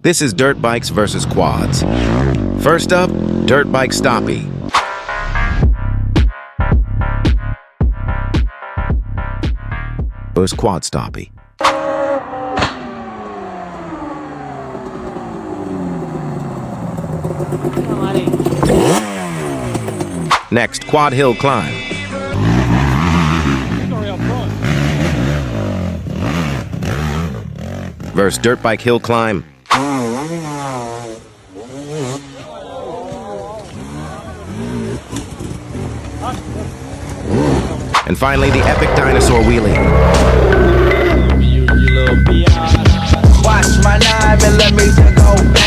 This is dirt bikes versus quads. First up, dirt bike stoppie. Versus quad stoppie. Next, quad hill climb. Versus dirt bike hill climb. And finally, the epic dinosaur wheelie. Watch my 9mm go back.